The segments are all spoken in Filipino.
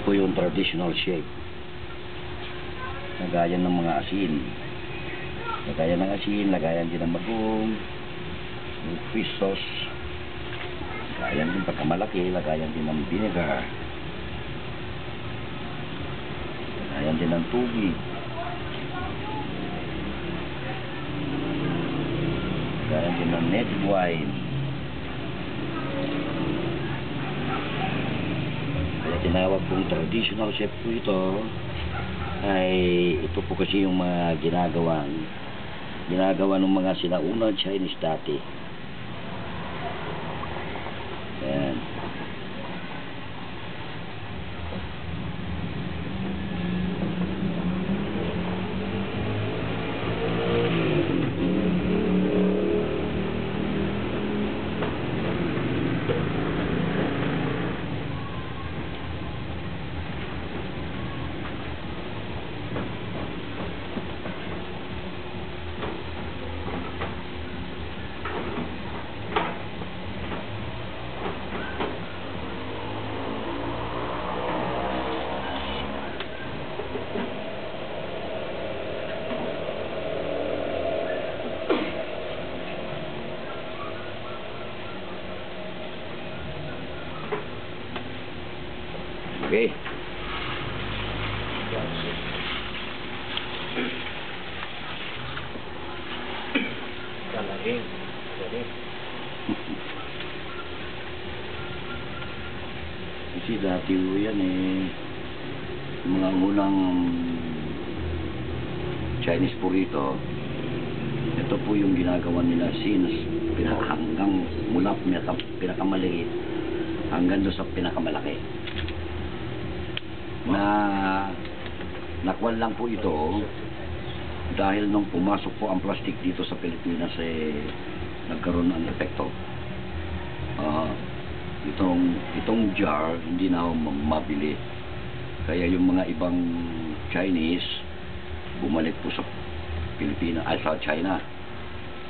Ito po yung traditional shape. Lagayan ng mga asin. Lagayan ng asin, lagayan din ng bagong, yung fish sauce. Lagayan din pagkamalaki, lagayan din ng vinegar. Lagayan din ng tubig. Lagayan din ng native wine. Kaya tinawag kong traditional chef po ito. Ay ito po kasi yung mga ginagawa ng mga sinaunang Chinese dati. Ayan. Okay. Kalahing. Kasi dati po yan mga unang Chinese burrito, ito po yung ginagawa nila since hanggang mula pinakamaliit hanggang doon sa pinakamalaki. Nakuha lang po ito dahil nung pumasok po ang plastic dito sa Pilipinas nagkaroon ng epekto. Itong jar hindi na mabili, kaya yung mga ibang Chinese bumalik po sa Pilipinas, sa China.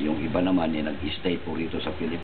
Yung iba naman nag-stay po rito sa Pilipinas.